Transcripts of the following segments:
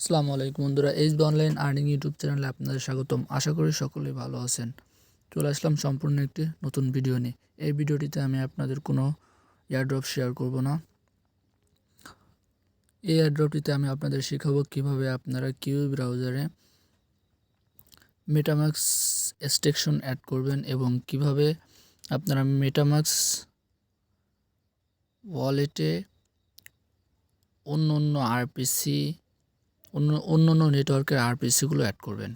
আসসালামু আলাইকুম বন্ধুরা, এইচবি অনলাইন আর্নিং ইউটিউব চ্যানেলে আপনাদের স্বাগতম। আশা করি সকলেই ভালো আছেন। চলে আসলাম সম্পূর্ণ একটি নতুন ভিডিও নিয়ে। এই ভিডিওটিতে আমি আপনাদের কোনো এয়ারড্রপ শেয়ার করব না। এই এয়ারড্রপটিতে আমি আপনাদের শেখাবো কিভাবে আপনারা কিউই ব্রাউজারে মেটামাস্ক এক্সটেনশন অ্যাড করবেন এবং কিভাবে আপনারা মেটামাস্ক ওয়ালেটে অন্য আরপিসি অন্য নেটওয়ার্কের আরপিসিগুলো অ্যাড করবেন।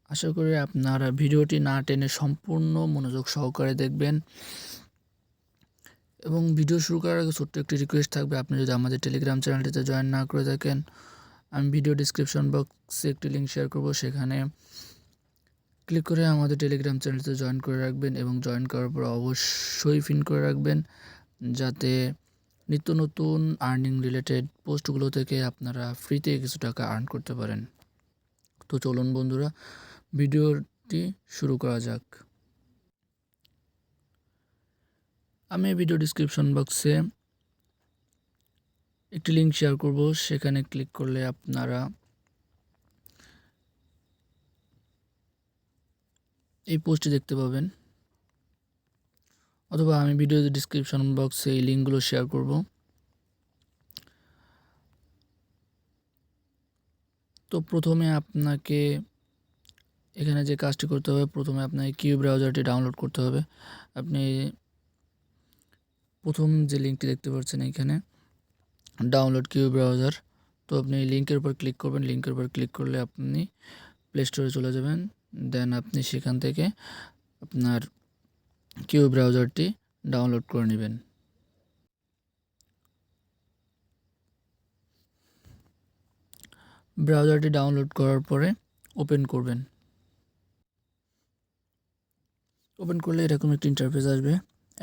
আশা করি আপনারা ভিডিওটি না টেনে সম্পূর্ণ মনোযোগ সহকারে দেখবেন। এবং ভিডিও শুরু করার আগে ছোট্ট একটি রিকোয়েস্ট থাকবে, আপনি যদি আমাদের টেলিগ্রাম চ্যানেলটিতে জয়েন না করে থাকেন, আমি ভিডিও ডিসক্রিপশন বক্সে একটি লিঙ্ক শেয়ার করব, সেখানে ক্লিক করে আমাদের টেলিগ্রাম চ্যানেলটিতে জয়েন করে রাখবেন এবং জয়েন করার পর অবশ্যই পিন করে রাখবেন, যাতে নিত্য নতুন আর্নিং রিলেটেড পোস্টগুলো থেকে আপনারা ফ্রিতে কিছু টাকা আর্ন করতে পারেন। তো চলুন বন্ধুরা, ভিডিওটি শুরু করা যাক। আমি ভিডিও ডিসক্রিপশন বক্সে একটি লিঙ্ক শেয়ার করব, সেখানে ক্লিক করলে আপনারা এই পোস্টটি দেখতে পাবেন, অথবা আমি ভিডিও ডিসক্রিপশন বক্সে এই লিঙ্কগুলো শেয়ার করব। তো প্রথমে আপনাকে এখানে যে কাজটি করতে হবে, প্রথমে আপনাকে কিউই ব্রাউজারটি ডাউনলোড করতে হবে। আপনি প্রথম যে লিঙ্কটি দেখতে পাচ্ছেন এখানে ডাউনলোড কিউই ব্রাউজার, তো আপনি এই লিঙ্কের উপর ক্লিক করবেন। লিঙ্কের উপর ক্লিক করলে আপনি প্লে স্টোরে চলে যাবেন। দেন আপনি সেখান থেকে আপনার কিউই ব্রাউজারটি ডাউনলোড করে নেবেন। ব্রাউজারটি ডাউনলোড করার পরে ওপেন করবেন। ওপেন করলে এরকম একটি ইন্টারফেস আসবে।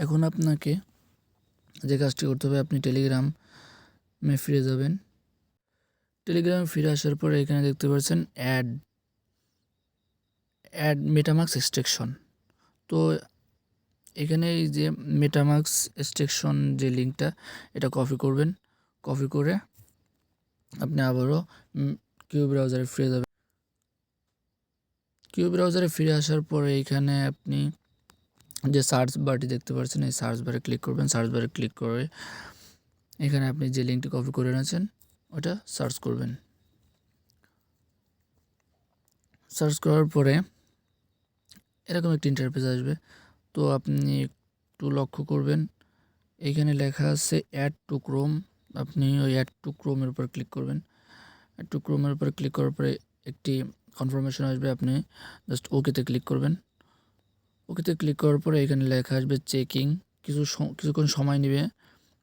এখন আপনাকে যে কাজটি করতে হবে, আপনি টেলিগ্রামে ফিরে যাবেন। টেলিগ্রামে ফিরে আসার পরে এখানে দেখতে পাচ্ছেন অ্যাড মেটামাস্ক এক্সটেনশন। তো এখানে এই যে মেটামাস্ক এক্সটেনশন যে লিঙ্কটা, এটা কপি করবেন। কপি করে আপনি আবারও কিউই ব্রাউজারে ফিরে যাবেন। কিউই ব্রাউজারে ফিরে আসার পরে এইখানে আপনি যে সার্চ বারটি দেখতে পাচ্ছেন, এই সার্চ বারে ক্লিক করবেন। সার্চ বারে ক্লিক করে এখানে আপনি যে লিঙ্কটি কপি করে এনেছেন ওটা সার্চ করবেন। সার্চ করার পরে এরকম একটি ইন্টারফেস আসবে। তো আপনি একটু লক্ষ্য করবেন, এইখানে লেখা আছে অ্যাড টু ক্রোম। আপনি ওই অ্যাড টু ক্রোমের উপর ক্লিক করবেন। অ্যাড টু ক্রোমের উপর ক্লিক করার পরে একটি কনফার্মেশন আসবে, আপনি জাস্ট ওকেতে ক্লিক করবেন। ওকেতে ক্লিক করার পরে এখানে লেখা আসবে চেকিং, কিছুক্ষণ সময় নেবে।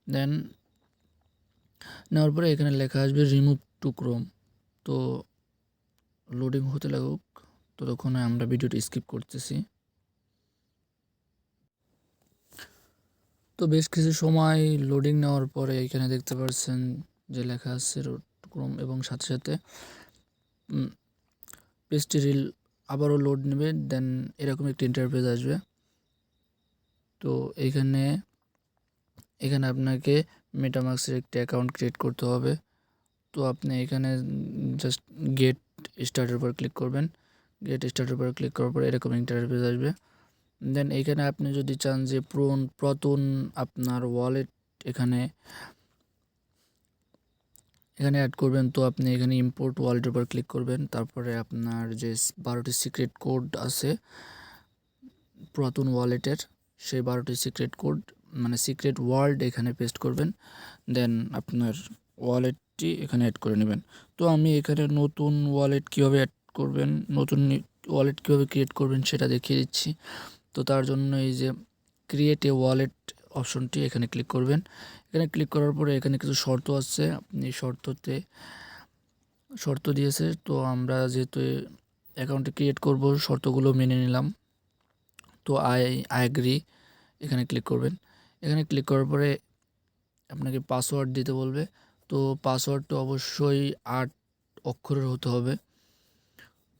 দেন নেওয়ার পরে এখানে লেখা আসবে রিমুভ টু ক্রোম। তো লোডিং হতে লাগুক, ততক্ষণে আমরা ভিডিওটি স্কিপ করতেছি। তো বেশ কিছু সময় লোডিং নেওয়ার পরে এখানে দেখতে পাচ্ছেন যে লেখা আছে ক্রোম, এবং সাথে সাথে পেজটি আবারও লোড নেবে। দেন এরকম একটি ইন্টারফেস আসবে। তো এখানে আপনাকে মেটামাস্কের একটি অ্যাকাউন্ট ক্রিয়েট করতে হবে। তো আপনি এখানে জাস্ট গেট স্টার্টের উপর ক্লিক করবেন। গেট স্টার্টের উপর ক্লিক করার পর এরকম ইন্টারফেস আসবে। দেন এখানে আপনি যদি চান যে পুরাতন আপনার ওয়ালেট এখানে অ্যাড করবেন, তো আপনি এখানে ইম্পোর্ট ওয়ালেটের উপর ক্লিক করবেন। তারপরে আপনার যে 12টি সিক্রেট কোড আছে পুরাতন ওয়ালেটের, সেই 12টি সিক্রেট কোড মানে সিক্রেট ওয়ার্ড এখানে পেস্ট করবেন। দেন আপনার ওয়ালেটটি এখানে অ্যাড করে নেবেন। তো আমি এখানে নতুন ওয়ালেট কীভাবে অ্যাড করবেন, নতুন ওয়ালেট কীভাবে ক্রিয়েট করবেন সেটা দেখিয়ে দিচ্ছি। তো তার জন্য এই যে ক্রিয়েট এ ওয়ালেট অপশনটি এখানে ক্লিক করবেন। এখানে ক্লিক করার পরে এখানে কিছু শর্ত আছে, আপনি শর্ত দিয়েছে। তো আমরা যেহেতু অ্যাকাউন্টটি ক্রিয়েট করব, শর্তগুলো মেনে নিলাম। তো আই এগ্রি এখানে ক্লিক করবেন। এখানে ক্লিক করার পরে আপনাকে পাসওয়ার্ড দিতে বলবে। তো পাসওয়ার্ডটা অবশ্যই 8 অক্ষরের হতে হবে,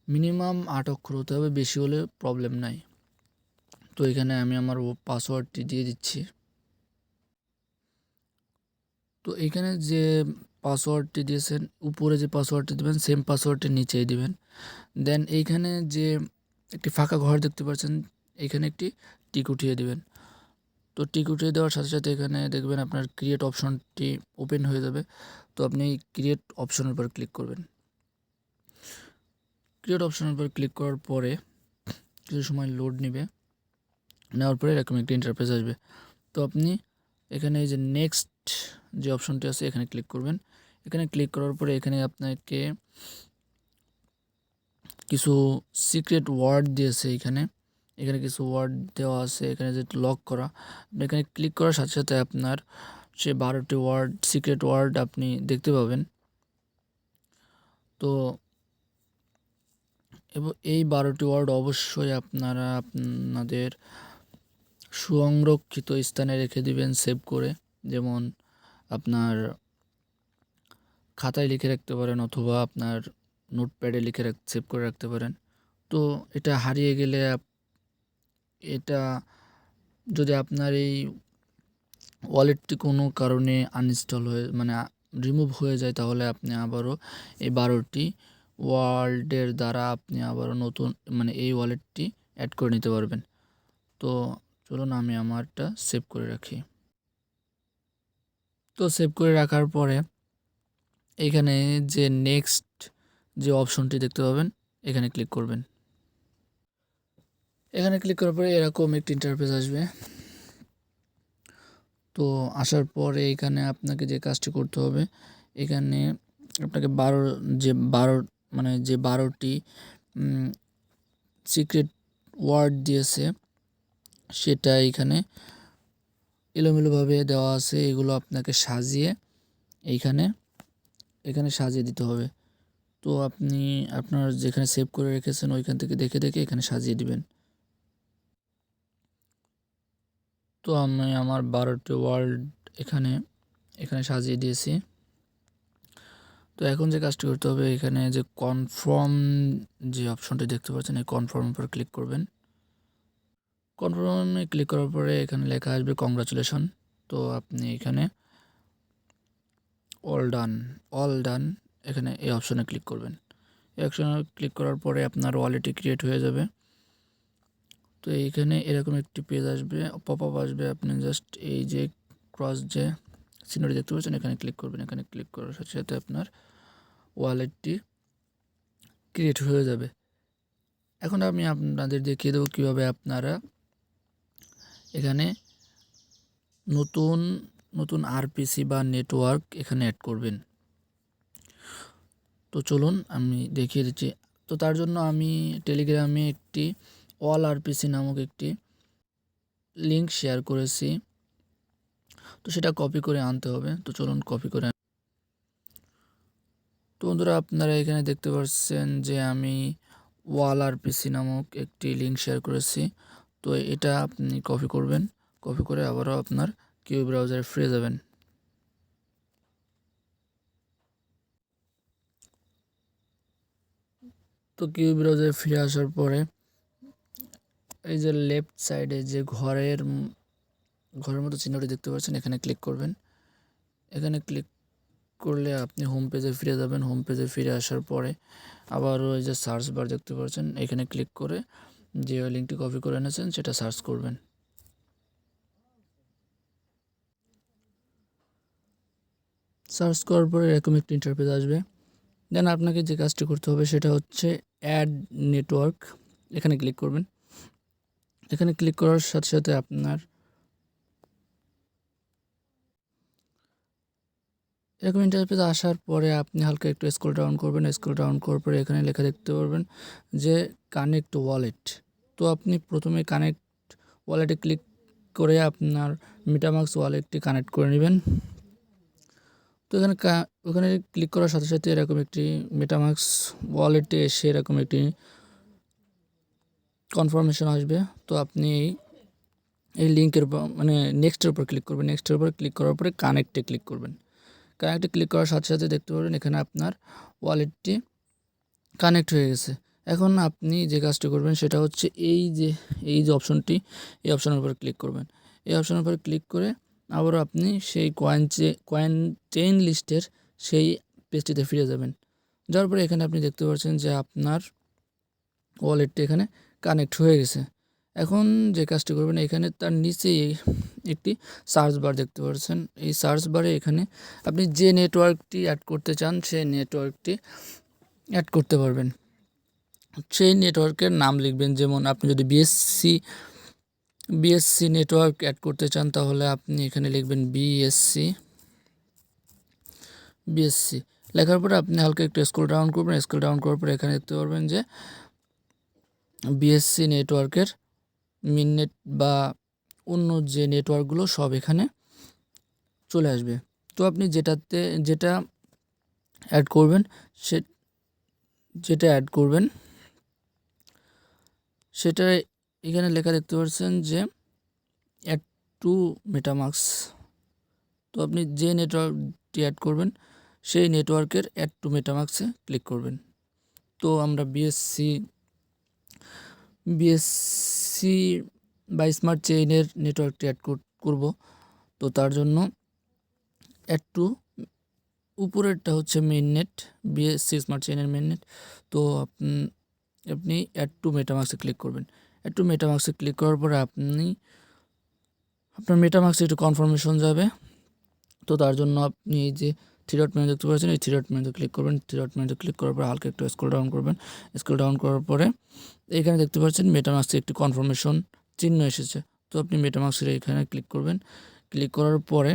মিনিমাম 8 অক্ষর হতে হবে, বেশি হলে প্রবলেম নাই। তো এখানে আমি আমার পাসওয়ার্ডটি দিয়ে দিচ্ছি। তো এইখানে যে পাসওয়ার্ডটি দিয়েছেন, উপরে যে পাসওয়ার্ডটি দেবেন সেম পাসওয়ার্ডটি নিচেই দিবেন। দেন এইখানে যে একটি ফাঁকা ঘর দেখতে পাচ্ছেন, এইখানে একটি টিক উঠিয়ে দিবেন। তো টিক উঠিয়ে দেওয়ার সাথে সাথে এখানে দেখবেন আপনার ক্রিয়েট অপশনটি ওপেন হয়ে যাবে। তো আপনি ক্রিয়েট অপশনের উপর ক্লিক করবেন। ক্রিয়েট অপশনের উপর ক্লিক করার পরে কিছু সময় লোড নেবে, নেওয়ার পরে এরকম একটি ইন্টারফেস আসবে। তো আপনি এখানে এই যে নেক্সট যে অপশনটি আছে এখানে ক্লিক করবেন। এখানে ক্লিক করার পরে এখানে আপনাকে কিছু সিক্রেট ওয়ার্ড দিয়েছে, এখানে কিছু ওয়ার্ড দেওয়া আছে, এখানে যে লক করা। আপনি এখানে ক্লিক করার সাথে সাথে আপনার সে 12টি ওয়ার্ড সিক্রেট ওয়ার্ড আপনি দেখতে পাবেন। তো এবং এই 12টি ওয়ার্ড অবশ্যই আপনারা আপনাদের সংরক্ষিত স্থানে রেখে দিবেন সেভ করে। যেমন আপনার খাতায় লিখে রাখতে পারেন অথবা আপনার নোটপ্যাডে লিখে সেভ করে রাখতে পারেন। তো এটা হারিয়ে গেলে এটা যদি আপনার এই ওয়ালেটটি কোনো কারণে আনইনস্টল হয়ে মানে রিমুভ হয়ে যায়, তাহলে আপনি আবারও এই 12টি ওয়ার্ডের দ্বারা আপনি আবারও নতুন এই ওয়ালেটটি অ্যাড করে নিতে পারবেন। তো চলুন আমি আমারটা সেভ করে রাখি। তো সেভ করে রাখার পরে এখানে যে নেক্সট যে অপশনটি দেখতে পাবেন এখানে ক্লিক করবেন। এখানে ক্লিক করার পরে এরকম একটি ইন্টারফেস আসবে। তো আসার পরে এখানে আপনাকে যে কাজটি করতে হবে, এখানে আপনাকে 12টি সিক্রেট ওয়ার্ড দিয়েছে সেটা এখানে এলোমেলোভাবে দেওয়া আছে, এগুলো আপনাকে সাজিয়ে এখানে সাজিয়ে দিতে হবে। তো আপনি আপনার যেখানে সেভ করে রেখেছেন ওইখান থেকে দেখে দেখে এখানে সাজিয়ে দিবেন। তো আমি আমার 12টি ওয়ার্ড এখানে সাজিয়ে দিয়েছি। তো এখন যে কাজটি করতে হবে, এখানে যে কনফার্ম যে অপশনটি দেখতে পাচ্ছেন এই কনফার্মের উপর ক্লিক করবেন। কনফার্মে ক্লিক করার পরে এখানে লেখা আসবে কংগ্রাচুলেশন। তো আপনি এখানে অল ডান এখানে এই অপশনে ক্লিক করবেন। এই অপশনে ক্লিক করার পরে আপনার ওয়ালেটটি ক্রিয়েট হয়ে যাবে। তো এইখানে এরকম একটি পেজ আসবে, পপ আপ আসবে। আপনি জাস্ট এই যে ক্রস যে চিহ্নটি দেখতে পাচ্ছেন এখানে ক্লিক করবেন। এখানে ক্লিক করার সাথে সাথে আপনার ওয়ালেটটি ক্রিয়েট হয়ে যাবে। এখন আমি আপনাদের দেখিয়ে দেবো কীভাবে আপনারা এখানে নতুন আরপিসি বা নেটওয়ার্ক এখানে অ্যাড করবেন। তো চলুন আমি দেখিয়ে দিচ্ছি। তো তার জন্য আমি টেলিগ্রামে একটি অল আরপিসি নামক একটি লিঙ্ক শেয়ার করেছি, তো সেটা কপি করে আনতে হবে। তো চলুন কপি করে। তো বন্ধুরা আপনারা এখানে দেখতে পাচ্ছেন যে আমি ওয়াল আরপিসি নামক একটি লিঙ্ক শেয়ার করেছি। তো এটা আপনি কপি করবেন, কপি করে আবারও আপনার কিউই ব্রাউজারে ফিরে যাবেন। তো কিউই ব্রাউজারে ফিরে আসার পরে এই যে লেফট সাইডে যে ঘরের মতো চিহ্নটি দেখতে পাচ্ছেন এখানে ক্লিক করবেন। এখানে ক্লিক করলে আপনি হোম পেজে ফিরে যাবেন। হোম পেজে ফিরে আসার পরে আবারও এই যে সার্চ বার দেখতে পাচ্ছেন এখানে ক্লিক করে যে লিঙ্কটি কপি করে এনেছেন সেটা সার্চ করবেন। সার্চ করার পরে এরকম একটি ইন্টারফেস আসবে। দেন আপনাকে যে কাজটি করতে হবে সেটা হচ্ছে অ্যাড নেটওয়ার্ক, এখানে ক্লিক করবেন। এখানে ক্লিক করার সাথে সাথে আপনার এরকম ইন্টারফেস আসার পরে আপনি হালকা একটু স্ক্রল ডাউন করবেন। স্ক্রল ডাউন করার পরে এখানে লেখা দেখতে পারবেন যে কানেক্ট ওয়ালেট। তো আপনি প্রথমে কানেক্ট ওয়ালেটে ক্লিক করে আপনার মেটামাস্ক ওয়ালেটটি কানেক্ট করে নেবেন। তো ওখানে ক্লিক করার সাথে সাথে এরকম একটি মেটামাস্ক ওয়ালেটে এসে এরকম একটি কনফার্মেশন আসবে। তো আপনি এই লিঙ্কের নেক্সটের উপর ক্লিক করবেন। নেক্সটের উপর ক্লিক করার পরে কানেক্টে ক্লিক করবেন। কানেক্টে ক্লিক করার সাথে সাথে দেখতে পাবেন এখানে আপনার ওয়ালেটটি কানেক্ট হয়ে গেছে। এখন আপনি যে কাজটি করবেন সেটা হচ্ছে এই যে অপশনটি, এই অপশনের উপর ক্লিক করবেন। এই অপশনের উপর ক্লিক করে আবারও আপনি সেই কয়েন চেইন লিস্টের সেই পেজটিতে ফিরে যাবেন। যাওয়ার পরে এখানে আপনি দেখতে পাচ্ছেন যে আপনার ওয়ালেটটি এখানে কানেক্ট হয়ে গেছে। এখন যে কাজটি করবেন, এখানে তার নিচেই একটি সার্চ বার দেখতে পাচ্ছেন। এই সার্চ বারে এখানে আপনি যে নেটওয়ার্কটি অ্যাড করতে চান সেই নেটওয়ার্কটি অ্যাড করতে পারবেন। সেই নেটওয়ার্কের নাম লিখবেন, যেমন আপনি যদি বিএসসি নেটওয়ার্ক অ্যাড করতে চান তাহলে আপনি এখানে লিখবেন বিএসসি লেখার পরে আপনি হালকা একটু স্ক্রল ডাউন করবেন। স্ক্রল ডাউন করার পরে এখানে দেখতে পারবেন যে বিএসসি নেটওয়ার্কের মিননেট বা অন্য যে নেটওয়ার্কগুলো সব এখানে চলে আসবে। তো আপনি যেটা অ্যাড করবেন সেটা এখানে লেখা দেখতে পাচ্ছেন যে অ্যাড টু মেটামাস্ক। তো আপনি যে নেটওয়ার্কটি অ্যাড করবেন সেই নেটওয়ার্কের অ্যাড টু মেটামাস্কে ক্লিক করবেন। তো আমরা বিএসসি বা স্মার্ট চেইনের নেটওয়ার্কটি অ্যাড করব। তো তার জন্য অ্যাড টু, উপরেরটা হচ্ছে মেইননেট, বিএসসি স্মার্ট চেইনের মেইননেট। তো আপনি অ্যাড টু মেটামাস্কে ক্লিক করবেন। অ্যাড টু মেটামাস্কে ক্লিক করার পরে আপনার মেটামাস্কে একটু কনফার্মেশন যাবে। তো তার জন্য আপনি এই যে থ্রি ডট মেনু দেখতে পাচ্ছেন, এই থ্রি ডট মেনুতে ক্লিক করবেন। থ্রি ডট মেনুতে ক্লিক করার পরে হালকা একটু স্ক্রল ডাউন করবেন। স্ক্রল ডাউন করার পরে এখানে দেখতে পাচ্ছেন মেটামাস্কে একটি কনফার্মেশন চিহ্ন এসেছে। তো আপনি মেটামাস্কের এখানে ক্লিক করবেন। ক্লিক করার পরে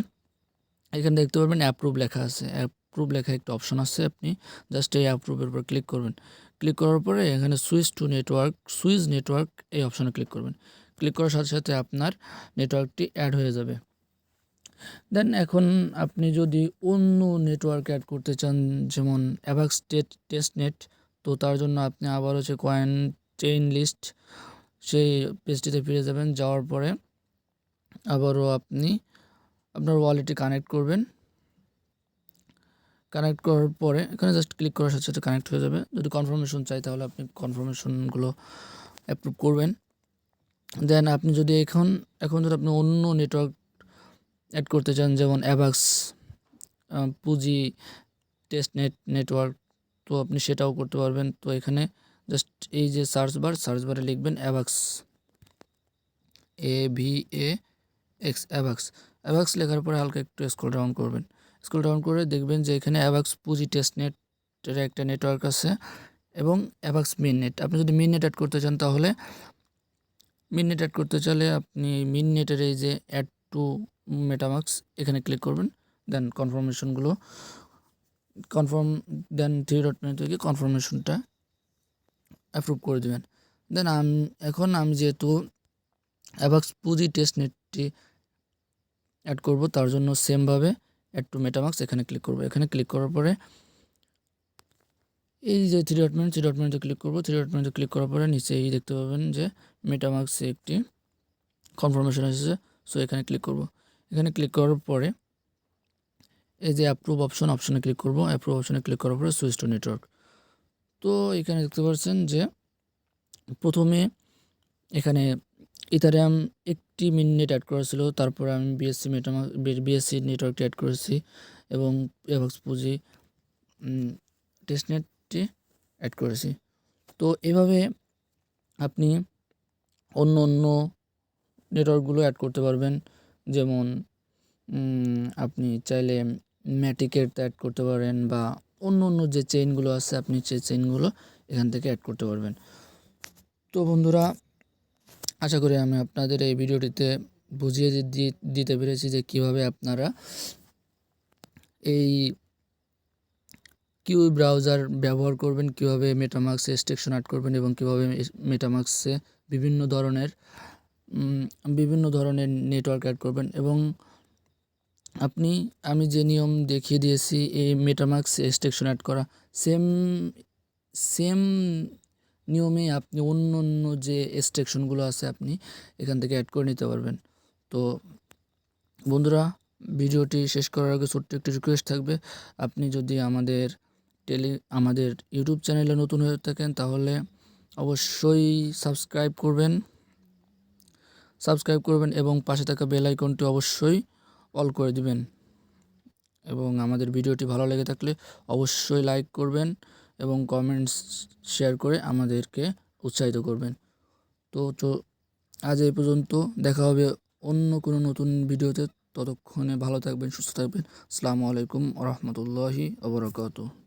এখানে দেখতে পারবেন অ্যাপ্রুভ লেখা আছে। অ্যাপ্রুভ লেখা একটা অপশন আছে, আপনি জাস্ট এই অ্যাপ্রুভের উপর ক্লিক করবেন। ক্লিক করার পরে এখানে সুইচ নেটওয়ার্ক এই অপশনে ক্লিক করবেন। ক্লিক করার সাথে সাথে আপনার নেটওয়ার্কটি অ্যাড হয়ে যাবে। দেন এখন আপনি যদি অন্য নেটওয়ার্ক অ্যাড করতে চান, যেমন অ্যাভাক্স টেস্টনেট, তো তার জন্য আপনি আবার হচ্ছে কয়েন চেইন লিস্ট সেই পেজটিতে ফিরে যাবেন। যাওয়ার পরে আবারও আপনি আপনার ওয়ালেটে কানেক্ট করবেন। কানেক্ট করার পরে এখানে জাস্ট ক্লিক করার সাথে সাথে কানেক্ট হয়ে যাবে। যদি কনফার্মেশন চাই তাহলে আপনি কনফার্মেশনগুলো অ্যাপ্রুভ করবেন। দেন আপনি যদি এখন যদি আপনি অন্য নেটওয়ার্ক অ্যাড করতে চান, যেমন অ্যাভাক্স পুঁজি নেটওয়ার্ক, তো আপনি সেটাও করতে পারবেন। তো এখানে জাস্ট এই যে সার্চ বারে লিখবেন অ্যাভাক্স, AVAX অ্যাভাক্স লেখার পরে হালকা একটু স্ক্রল ডাউন করবেন। স্ক্রল ডাউন করে দেখবেন যে এখানে অ্যাভাক্স পুঁজি টেস্টনেটের একটা নেটওয়ার্ক আছে এবং অ্যাভাক্স মিননেট। আপনি যদি মিননেট অ্যাড করতে চান তাহলে আপনি মিননেটের এই যে অ্যাড টু মেটামাস্ক এখানে ক্লিক করবেন। দেন দেন থ্রি ডট মেনু থেকে কনফার্মেশনটা অ্যাপ্রুভ করে দেবেন। দেন আমি যেহেতু অ্যাভাক্স পুঁজি টেস্টনেটটি অ্যাড করব, তার জন্য সেমভাবে অ্যাড টু মেটামাস্ক এখানে ক্লিক করব। এখানে ক্লিক করার পরে এই যে থ্রি ডট মেনুতে ক্লিক করব। থ্রি ডট মেনুতে ক্লিক করার পরে নিচেই দেখতে পাবেন যে মেটামাস্কে একটি কনফার্মেশন এসেছে। সো এখানে ক্লিক করব। এখানে ক্লিক করার পরে এই যে অ্যাপ্রুভ অপশনে ক্লিক করব। অ্যাপ্রুভ অপশনে ক্লিক করার পরে সুইচ টু নেটওয়ার্ক। তো এখানে দেখতে পাচ্ছেন যে প্রথমে এখানে ইথারিয়াম একটি মিনিট অ্যাড করা ছিল, তারপরে আমি বিএসসি নেটওয়ার্কটি অ্যাড করেছি এবং অ্যাভাক্স পুঁজি টেস্টনেটটি অ্যাড করেছি। তো এভাবে আপনি অন্য নেটওয়ার্কগুলো অ্যাড করতে পারবেন। যেমন আপনি চাইলে ম্যাটিকের অ্যাড করতে পারেন বা অন্য যে চেইনগুলো আছে আপনি সেই চেইনগুলো এখান থেকে অ্যাড করতে পারবেন। তো বন্ধুরা, আশা করি আমি আপনাদের এই ভিডিওটিতে বুঝিয়ে দিতে পেরেছি যে কিভাবে আপনারা এই কিউই ব্রাউজার ব্যবহার করবেন, কিভাবে মেটামাস্কে এক্সটেনশন অ্যাড করবেন এবং কিভাবে মেটামাস্কে বিভিন্ন ধরনের নেটওয়ার্ক অ্যাড করবেন। এবং আমি যে নিয়ম দেখিয়ে দিয়েছি এই মেটামাস্ক এক্সটেনশন অ্যাড করা, সেম নিয়মে আপনি অন্য যে এক্সটেনশনগুলো আছে আপনি এখান থেকে অ্যাড করে নিতে পারবেন। তো বন্ধুরা, ভিডিওটি শেষ করার আগে ছোট্ট একটি রিকোয়েস্ট থাকবে, আপনি যদি আমাদের ইউটিউব চ্যানেলে নতুন হয়ে থাকেন তাহলে অবশ্যই সাবস্ক্রাইব করবেন এবং পাশে থাকা বেল আইকনটি অবশ্যই অল করে দিবেন। এবং আমাদের ভিডিওটি ভালো লেগে থাকলে অবশ্যই লাইক করবেন এবং কমেন্টস শেয়ার করে আমাদেরকে উৎসাহিত করবেন। তো আজ এই পর্যন্ত, দেখা হবে অন্য কোনো নতুন ভিডিওতে। ততক্ষণে ভালো থাকবেন, সুস্থ থাকবেন। আসসালামু আলাইকুম ওয়া রাহমাতুল্লাহি ওয়া বারাকাতুহু।